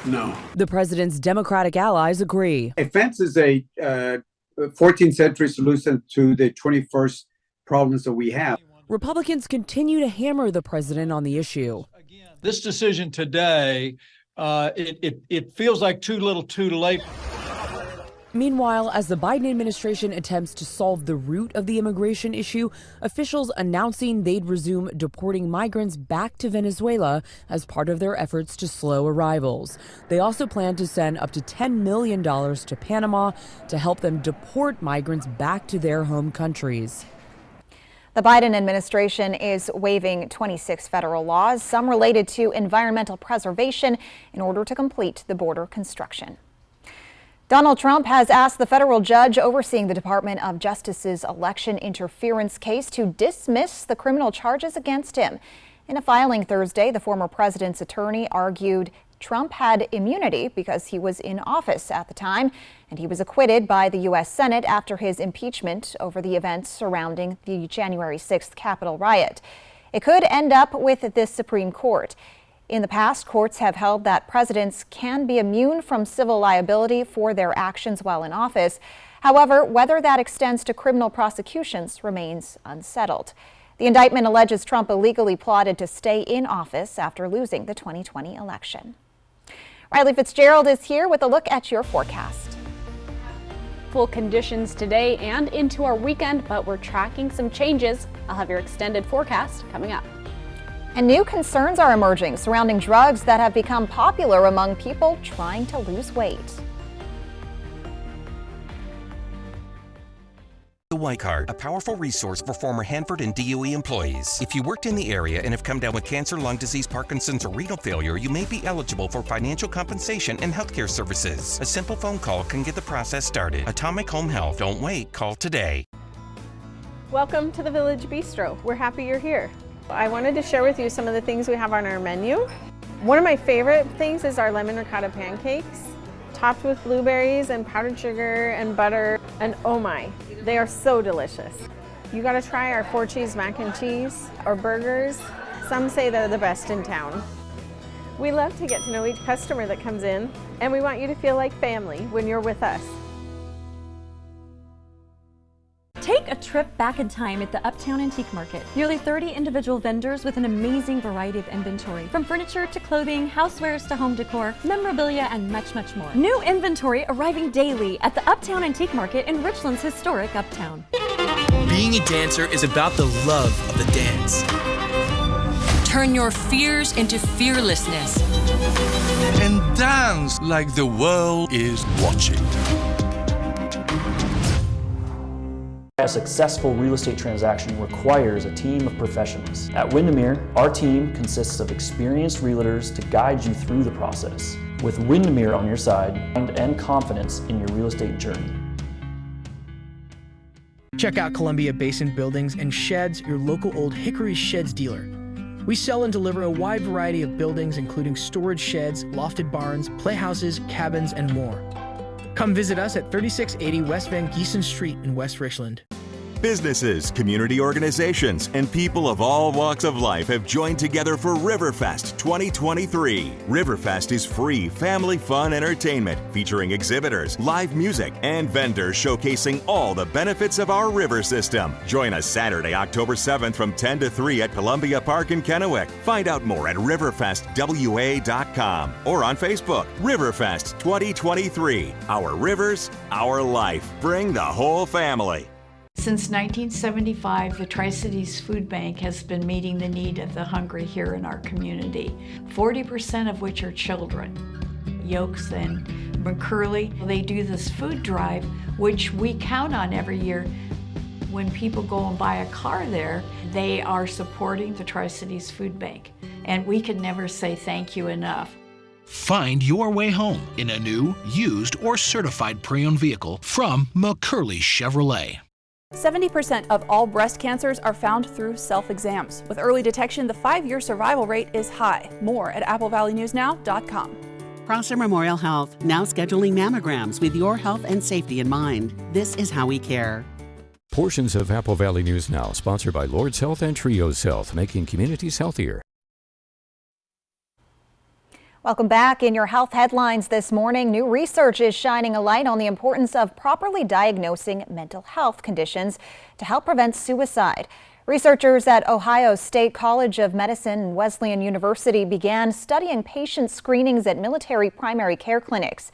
No. The president's Democratic allies agree. A fence is a 14th century solution to the 21st problems that we have. Republicans continue to hammer the president on the issue. This decision today, it feels like too little too late. Meanwhile, as the Biden administration attempts to solve the root of the immigration issue, officials announcing they'd resume deporting migrants back to Venezuela as part of their efforts to slow arrivals. They also plan to send up to $10 million to Panama to help them deport migrants back to their home countries. The Biden administration is waiving 26 federal laws, some related to environmental preservation, in order to complete the border construction. Donald Trump has asked the federal judge overseeing the Department of Justice's election interference case to dismiss the criminal charges against him. In a filing Thursday, the former president's attorney argued Trump had immunity because he was in office at the time, and he was acquitted by the U.S. Senate after his impeachment over the events surrounding the January 6th Capitol riot. It could end up with the Supreme Court. In the past, courts have held that presidents can be immune from civil liability for their actions while in office. However, whether that extends to criminal prosecutions remains unsettled. The indictment alleges Trump illegally plotted to stay in office after losing the 2020 election. Riley Fitzgerald is here with a look at your forecast. Full conditions today and into our weekend, but we're tracking some changes. I'll have your extended forecast coming up. And new concerns are emerging surrounding drugs that have become popular among people trying to lose weight. The White Card, a powerful resource for former Hanford and DOE employees. If you worked in the area and have come down with cancer, lung disease, Parkinson's, or renal failure, you may be eligible for financial compensation and healthcare services. A simple phone call can get the process started. Atomic Home Health. Don't wait. Call today. Welcome to the Village Bistro. We're happy you're here. I wanted to share with you some of the things we have on our menu. One of my favorite things is our lemon ricotta pancakes, topped with blueberries and powdered sugar and butter, and oh my, they are so delicious. You gotta try our 4-cheese mac and cheese or burgers. Some say they're the best in town. We love to get to know each customer that comes in, and we want you to feel like family when you're with us. Take a trip back in time at the Uptown Antique Market. Nearly 30 individual vendors with an amazing variety of inventory, from furniture to clothing, housewares to home decor, memorabilia, and much, much more. New inventory arriving daily at the Uptown Antique Market in Richland's historic Uptown. Being a dancer is about the love of the dance. Turn your fears into fearlessness. And dance like the world is watching. A successful real estate transaction requires a team of professionals. At Windermere, our team consists of experienced realtors to guide you through the process. With Windermere on your side and confidence in your real estate journey. Check out Columbia Basin Buildings and Sheds, your local Old Hickory Sheds dealer. We sell and deliver a wide variety of buildings, including storage sheds, lofted barns, playhouses, cabins, and more. Come visit us at 3680 West Van Giesen Street in West Richland. Businesses, community organizations, and people of all walks of life have joined together for Riverfest 2023. Riverfest is free family fun entertainment featuring exhibitors, live music, and vendors showcasing all the benefits of our river system. Join us Saturday, October 7th from 10 to 3 at Columbia Park in Kennewick. Find out more at riverfestwa.com or on Facebook. Riverfest 2023. Our rivers, our life. Bring the whole family. Since 1975, the Tri-Cities Food Bank has been meeting the need of the hungry here in our community, 40% of which are children. Yokes and McCurley, they do this food drive, which we count on every year. When people go and buy a car there, they are supporting the Tri-Cities Food Bank, and we can never say thank you enough. Find your way home in a new, used, or certified pre-owned vehicle from McCurley Chevrolet. 70% of all breast cancers are found through self-exams. With early detection, the 5-year survival rate is high. More at applevalleyNewsNow.com. Prosser Memorial Health, now scheduling mammograms with your health and safety in mind. This is how we care. Portions of Apple Valley News Now, sponsored by Lord's Health and Trios Health, making communities healthier. Welcome back. In your health headlines this morning, new research is shining a light on the importance of properly diagnosing mental health conditions to help prevent suicide. Researchers at Ohio State College of Medicine and Wesleyan University began studying patient screenings at military primary care clinics.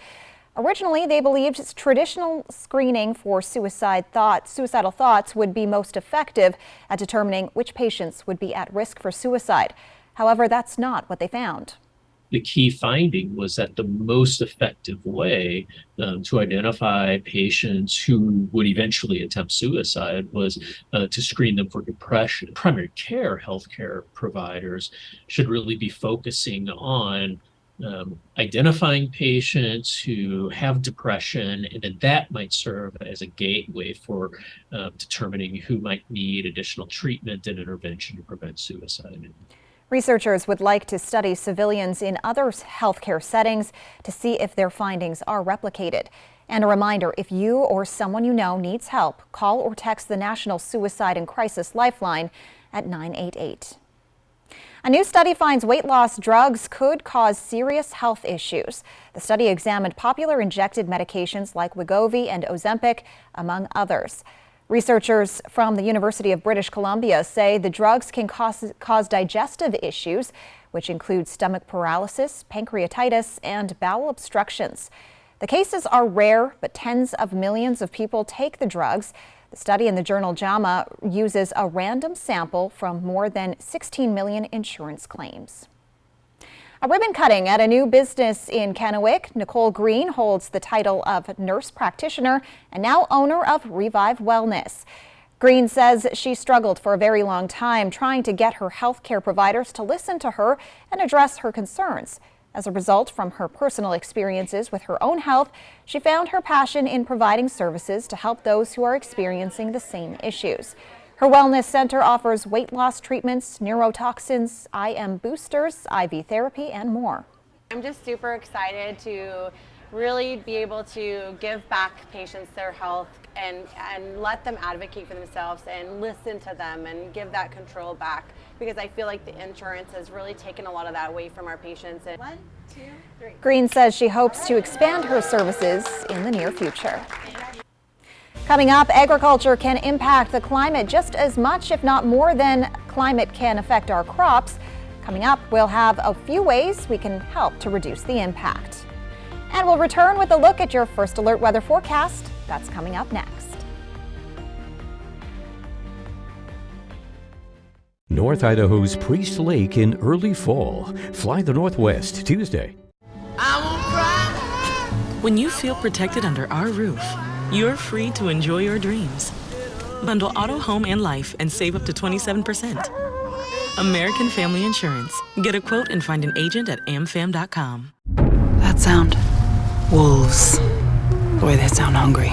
Originally, they believed traditional screening for suicidal thoughts would be most effective at determining which patients would be at risk for suicide. However, that's not what they found. The key finding was that the most effective way to identify patients who would eventually attempt suicide was to screen them for depression. Primary care healthcare providers should really be focusing on identifying patients who have depression, and then that might serve as a gateway for determining who might need additional treatment and intervention to prevent suicide. Researchers would like to study civilians in other healthcare settings to see if their findings are replicated. And a reminder, if you or someone you know needs help, call or text the National Suicide and Crisis Lifeline at 988. A new study finds weight loss drugs could cause serious health issues. The study examined popular injected medications like Wegovy and Ozempic, among others. Researchers from the University of British Columbia say the drugs can cause digestive issues, which include stomach paralysis, pancreatitis, and bowel obstructions. The cases are rare, but tens of millions of people take the drugs. The study in the journal JAMA uses a random sample from more than 16 million insurance claims. A ribbon cutting at a new business in Kennewick. Nicole Green holds the title of nurse practitioner and now owner of Revive Wellness. Green says she struggled for a very long time trying to get her health care providers to listen to her and address her concerns. As a result, from her personal experiences with her own health, she found her passion in providing services to help those who are experiencing the same issues. Her wellness center offers weight loss treatments, neurotoxins, IM boosters, IV therapy, and more. I'm just super excited to really be able to give back patients their health and let them advocate for themselves and listen to them and give that control back, because I feel like the insurance has really taken a lot of that away from our patients. 1, 2, 3. Green says she hopes to expand her services in the near future. Coming up, agriculture can impact the climate just as much, if not more, than climate can affect our crops. Coming up, we'll have a few ways we can help to reduce the impact. And we'll return with a look at your First Alert weather forecast. That's coming up next. North Idaho's Priest Lake in early fall. Fly the Northwest Tuesday. When you feel protected under our roof, you're free to enjoy your dreams. Bundle auto, home, and life and save up to 27%. American Family Insurance. Get a quote and find an agent at amfam.com. That sound. Wolves. Boy, they sound hungry.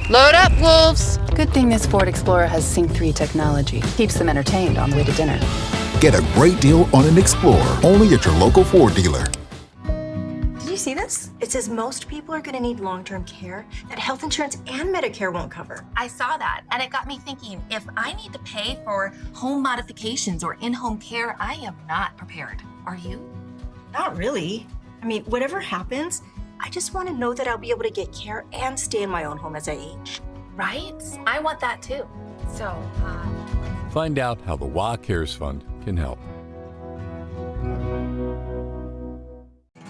Load up, wolves! Good thing this Ford Explorer has Sync 3 technology. Keeps them entertained on the way to dinner. Get a great deal on an Explorer, only at your local Ford dealer. Did you see this? It says most people are going to need long-term care that health insurance and Medicare won't cover. I saw that, and it got me thinking, if I need to pay for home modifications or in-home care, I am not prepared. Are you? Not really. I mean, whatever happens, I just want to know that I'll be able to get care and stay in my own home as I age. Right? I want that too. So, Find out how the WA Cares Fund can help.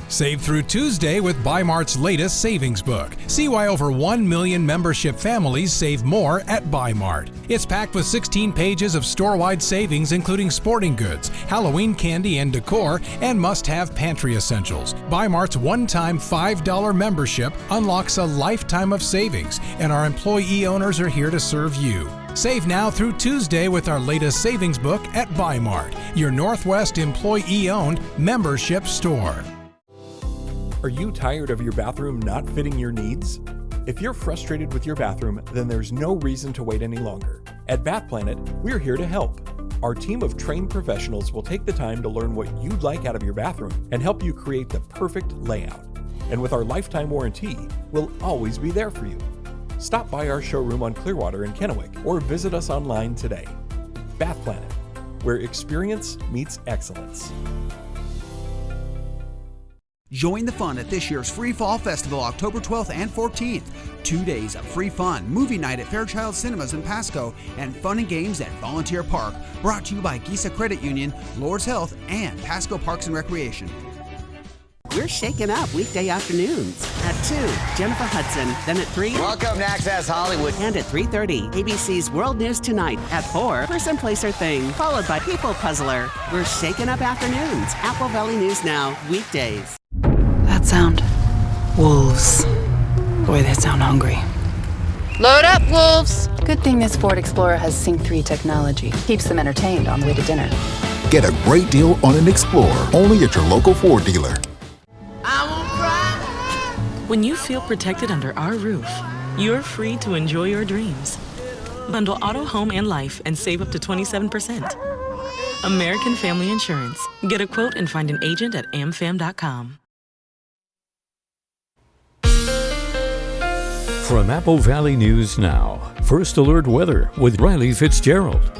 Save through Tuesday with Bi-Mart's latest savings book. See why over 1 million membership families save more at Bi-Mart. It's packed with 16 pages of store-wide savings, including sporting goods, Halloween candy and decor, and must-have pantry essentials. Bi-Mart's one-time $5 membership unlocks a lifetime of savings, and our employee owners are here to serve you. Save now through Tuesday with our latest savings book at Bi-Mart, your Northwest employee-owned membership store. Are you tired of your bathroom not fitting your needs? If you're frustrated with your bathroom, then there's no reason to wait any longer. At Bath Planet, we're here to help. Our team of trained professionals will take the time to learn what you'd like out of your bathroom and help you create the perfect layout. And with our lifetime warranty, we'll always be there for you. Stop by our showroom on Clearwater in Kennewick or visit us online today. Bath Planet, where experience meets excellence. Join the fun at this year's Free Fall Festival, October 12th and 14th. 2 days of free fun, movie night at Fairchild Cinemas in Pasco, and fun and games at Volunteer Park. Brought to you by Gisa Credit Union, Lord's Health, and Pasco Parks and Recreation. We're shaking up weekday afternoons. At 2, Jennifer Hudson. Then at 3, Welcome to Access Hollywood. And at 3:30, ABC's World News Tonight. At 4, Person, Place, or Thing, followed by People Puzzler. We're shaking up afternoons. Apple Valley News Now, weekdays. That sound. Wolves. Boy, they sound hungry. Load up, wolves! Good thing this Ford Explorer has Sync 3 technology. Keeps them entertained on the way to dinner. Get a great deal on an Explorer, only at your local Ford dealer. When you feel protected under our roof, you're free to enjoy your dreams. Bundle auto, home, and life and save up to 27%. American Family Insurance. Get a quote and find an agent at amfam.com. From Apple Valley News Now, First Alert Weather with Riley Fitzgerald.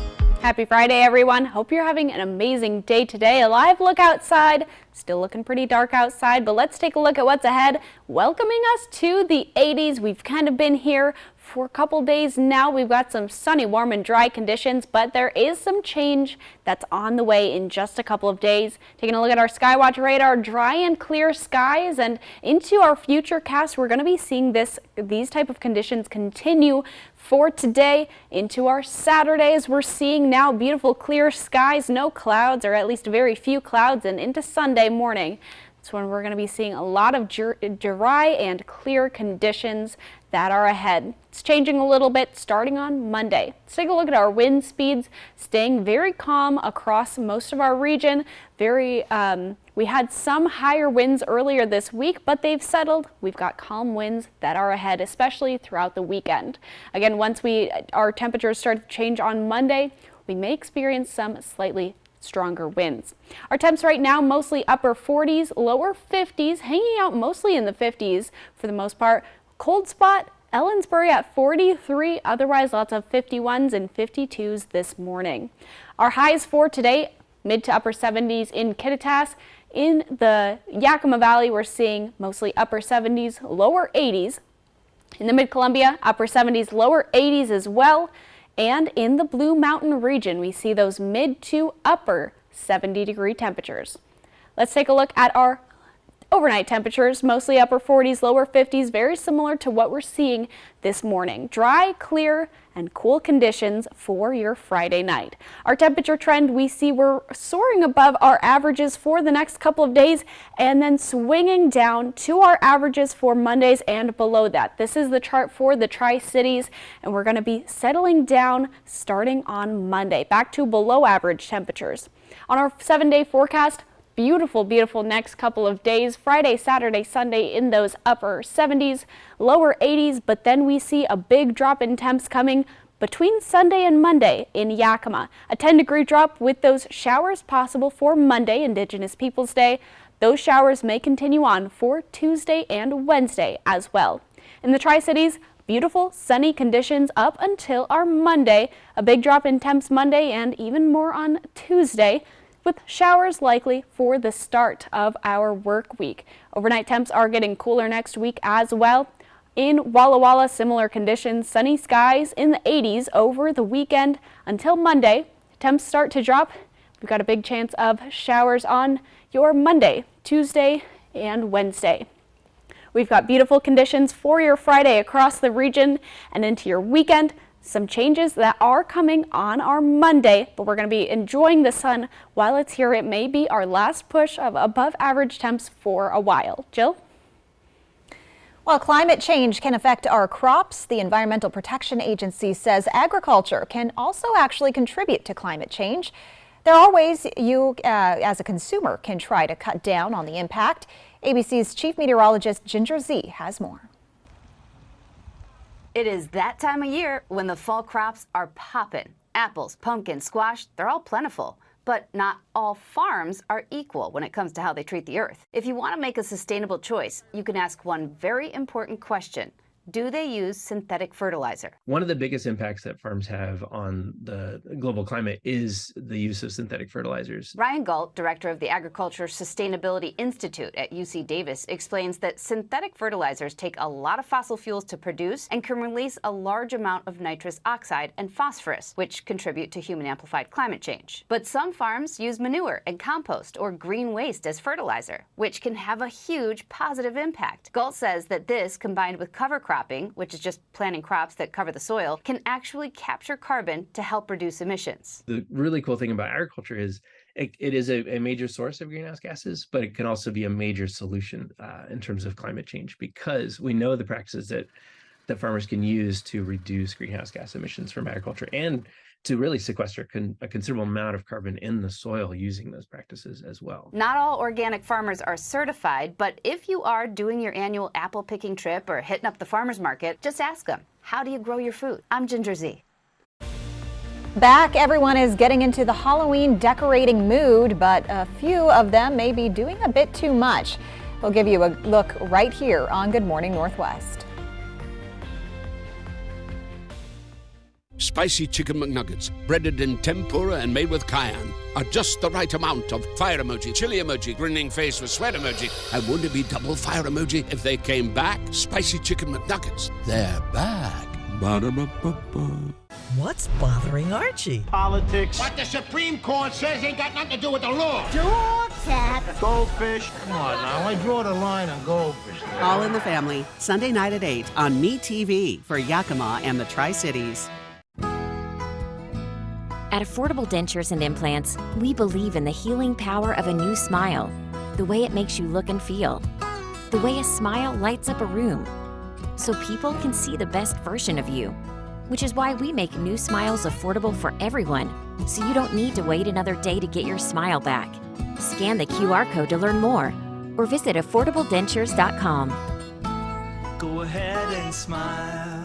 Happy Friday, everyone. Hope you're having an amazing day today. A live look outside. Still looking pretty dark outside, but let's take a look at what's ahead. Welcoming us to the 80s. We've kind of been here for a couple days now. We've got some sunny, warm, and dry conditions, but there is some change that's on the way in just a couple of days. Taking a look at our Skywatch radar, dry and clear skies, and into our future cast, we're going to be seeing these type of conditions continue for today into our Saturdays. We're seeing now beautiful clear skies, no clouds, or at least very few clouds, and into Sunday morning. That's when we're going to be seeing a lot of dry and clear conditions that are ahead. It's changing a little bit starting on Monday. Let's take a look at our wind speeds, staying very calm across most of our region. We had some higher winds earlier this week, but they've settled. We've got calm winds that are ahead, especially throughout the weekend. Again, once our temperatures start to change on Monday, we may experience some slightly stronger winds. Our temps right now mostly upper 40s, lower 50s, hanging out mostly in the 50s for the most part. Cold spot, Ellensbury at 43, otherwise lots of 51s and 52s this morning. Our highs for today, mid to upper 70s in Kittitas. In the Yakima Valley, we're seeing mostly upper 70s, lower 80s. In the Mid-Columbia, upper 70s, lower 80s as well. And in the Blue Mountain region, we see those mid to upper 70-degree temperatures. Let's take a look at our Overnight temperatures mostly upper 40s, lower 50s, very similar to what we're seeing this morning. Dry, clear, and cool conditions for your Friday night. Our temperature trend, we see we're soaring above our averages for the next couple of days and then swinging down to our averages for Mondays and below that. This is the chart for the Tri-Cities, and we're going to be settling down starting on Monday, back to below average temperatures. On our 7-day forecast, beautiful, beautiful next couple of days. Friday, Saturday, Sunday in those upper 70s, lower 80s, but then we see a big drop in temps coming between Sunday and Monday in Yakima. A 10-degree drop with those showers possible for Monday, Indigenous Peoples Day. Those showers may continue on for Tuesday and Wednesday as well. In the Tri-Cities, beautiful sunny conditions up until our Monday. A big drop in temps Monday and even more on Tuesday, with showers likely for the start of our work week. Overnight temps are getting cooler next week as well. In Walla Walla, similar conditions, sunny skies in the 80s over the weekend until Monday. Temps start to drop. We've got a big chance of showers on your Monday, Tuesday, and Wednesday. We've got beautiful conditions for your Friday across the region and into your weekend. Some changes that are coming on our Monday, but we're going to be enjoying the sun while it's here. It may be our last push of above average temps for a while. Jill? While climate change can affect our crops, the Environmental Protection Agency says agriculture can also actually contribute to climate change. There are ways you, as a consumer, can try to cut down on the impact. ABC's Chief Meteorologist Ginger Zee has more. It is that time of year when the fall crops are popping. Apples, pumpkins, squash, they're all plentiful. But not all farms are equal when it comes to how they treat the earth. If you want to make a sustainable choice, you can ask one very important question. Do they use synthetic fertilizer? One of the biggest impacts that farms have on the global climate is the use of synthetic fertilizers. Ryan Galt, director of the Agriculture Sustainability Institute at UC Davis, explains that synthetic fertilizers take a lot of fossil fuels to produce and can release a large amount of nitrous oxide and phosphorus, which contribute to human-amplified climate change. But some farms use manure and compost or green waste as fertilizer, which can have a huge positive impact. Galt says that this, combined with cover crops, which is just planting crops that cover the soil, can actually capture carbon to help reduce emissions. The really cool thing about agriculture is it is a major source of greenhouse gases, but it can also be a major solution in terms of climate change, because we know the practices that farmers can use to reduce greenhouse gas emissions from agriculture and to really sequester a considerable amount of carbon in the soil using those practices as well. Not all organic farmers are certified, but if you are doing your annual apple picking trip or hitting up the farmer's market, just ask them, how do you grow your food? I'm Ginger Zee. Back, everyone is getting into the Halloween decorating mood, but a few of them may be doing a bit too much. We'll give you a look right here on Good Morning Northwest. Spicy chicken McNuggets, breaded in tempura and made with cayenne, are just the right amount of fire emoji, chili emoji, grinning face with sweat emoji, and wouldn't it be double fire emoji if they came back? Spicy chicken McNuggets, they're back. Ba-da-ba-ba-ba. What's bothering Archie? Politics. What the Supreme Court says ain't got nothing to do with the law. Goldfish. Come on now, I draw the line on goldfish. All in the Family, Sunday night at 8 on MeTV for Yakima and the Tri-Cities. At Affordable Dentures and Implants, we believe in the healing power of a new smile, the way it makes you look and feel, the way a smile lights up a room, so people can see the best version of you, which is why we make new smiles affordable for everyone, so you don't need to wait another day to get your smile back. Scan the QR code to learn more, or visit affordabledentures.com. Go ahead and smile.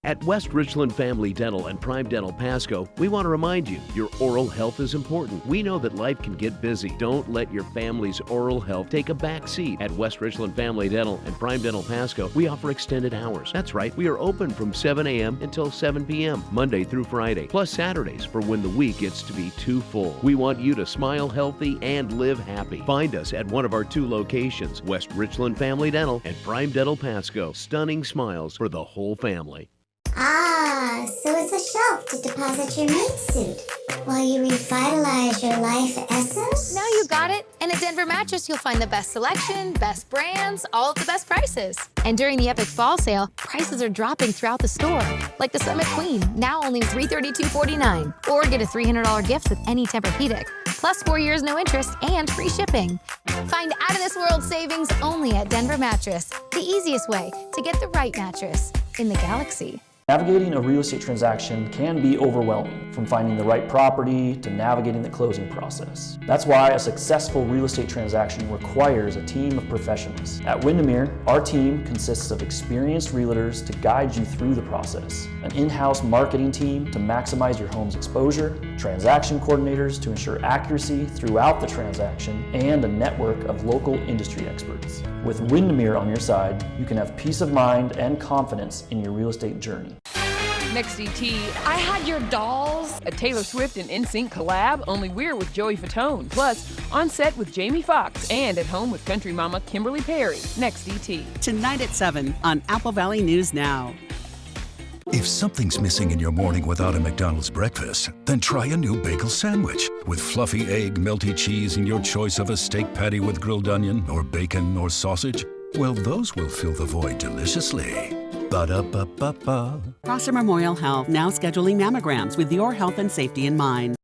At West Richland Family Dental and Prime Dental Pasco, we want to remind you, your oral health is important. We know that life can get busy. Don't let your family's oral health take a back seat. At West Richland Family Dental and Prime Dental Pasco, we offer extended hours. That's right, we are open from 7 a.m. until 7 p.m., Monday through Friday, plus Saturdays for when the week gets to be too full. We want you to smile healthy and live happy. Find us at one of our 2 locations, West Richland Family Dental and Prime Dental Pasco. Stunning smiles for the whole family. Ah, so it's a shelf to deposit your maid suit. while you revitalize your life essence? Now you got it. And at Denver Mattress, you'll find the best selection, best brands, all at the best prices. And during the Epic Fall Sale, prices are dropping throughout the store. Like the Summit Queen, now only $332.49. Or get a $300 gift with any Tempur-Pedic. Plus 4 years no interest and free shipping. Find out-of-this-world savings only at Denver Mattress. The easiest way to get the right mattress in the galaxy. Navigating a real estate transaction can be overwhelming, from finding the right property to navigating the closing process. That's why a successful real estate transaction requires a team of professionals. At Windermere, our team consists of experienced realtors to guide you through the process, an in-house marketing team to maximize your home's exposure, transaction coordinators to ensure accuracy throughout the transaction, and a network of local industry experts. With Windermere on your side, you can have peace of mind and confidence in your real estate journey. Next ET, I had your dolls. A Taylor Swift and NSYNC collab, only we're with Joey Fatone. Plus, on set with Jamie Foxx and at home with country mama Kimberly Perry. Next ET. Tonight at 7 on Apple Valley News Now. If something's missing in your morning without a McDonald's breakfast, then try a new bagel sandwich. With fluffy egg, melty cheese, and your choice of a steak patty with grilled onion or bacon or sausage, well, those will fill the void deliciously. Ba-da-ba-ba-ba. Prosser Memorial Health now scheduling mammograms with your health and safety in mind.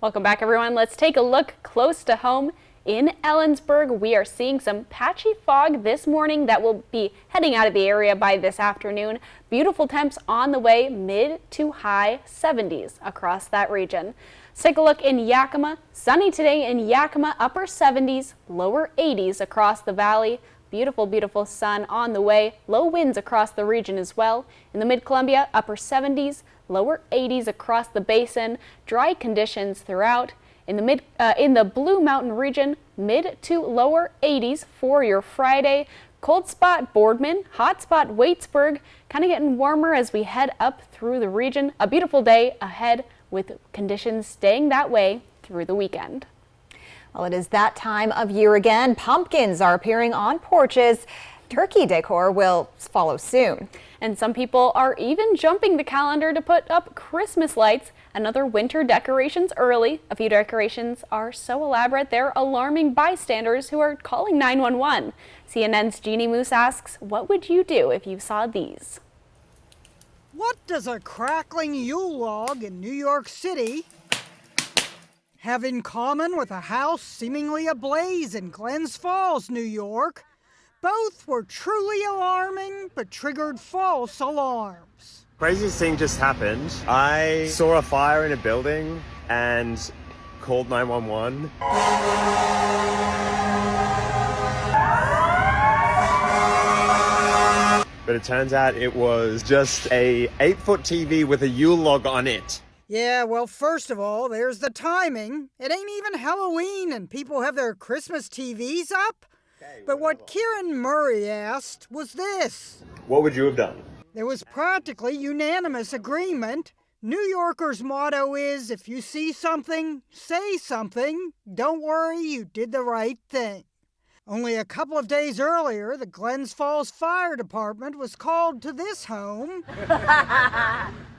Welcome back, everyone. Let's take a look close to home. In Ellensburg, we are seeing some patchy fog this morning that will be heading out of the area by this afternoon. Beautiful temps on the way, mid to high 70s across that region. Let's take a look in Yakima. Sunny today in Yakima, upper 70s, lower 80s across the valley. Beautiful, beautiful sun on the way. Low winds across the region as well. In the Mid-Columbia, upper 70s, lower 80s across the basin. Dry conditions throughout. In the Blue Mountain region, mid to lower 80s for your Friday. Cold spot Boardman, hot spot Waitsburg, kind of getting warmer as we head up through the region. A beautiful day ahead with conditions staying that way through the weekend. Well, it is that time of year again. Pumpkins are appearing on porches. Turkey decor will follow soon. And some people are even jumping the calendar to put up Christmas lights and other winter decorations early. A few decorations are so elaborate they're alarming bystanders who are calling 911. CNN's Jeannie Moose asks, what would you do if you saw these? What does a crackling Yule log in New York City have in common with a house seemingly ablaze in Glens Falls, New York? Both were truly alarming, but triggered false alarms. Craziest thing just happened. I saw a fire in a building and called 911. But it turns out it was just a 8-foot TV with a Yule log on it. Yeah, well, first of all, there's the timing. It ain't even Halloween and people have their Christmas TVs up. But what Kieran Murray asked was this. What would you have done? There was practically unanimous agreement. New Yorkers' motto is, if you see something, say something. Don't worry, you did the right thing. Only a couple of days earlier, the Glens Falls Fire Department was called to this home,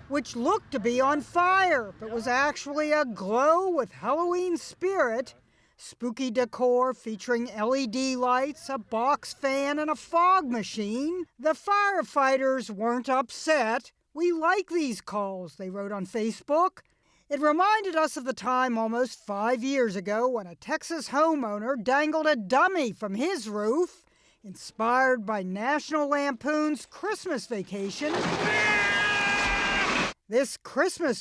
which looked to be on fire, but was actually aglow with Halloween spirit. Spooky decor featuring LED lights, a box fan, and a fog machine. The firefighters weren't upset. We like these calls, they wrote on Facebook. It reminded us of the time almost 5 years ago when a Texas homeowner dangled a dummy from his roof, inspired by National Lampoon's Christmas Vacation. This Christmas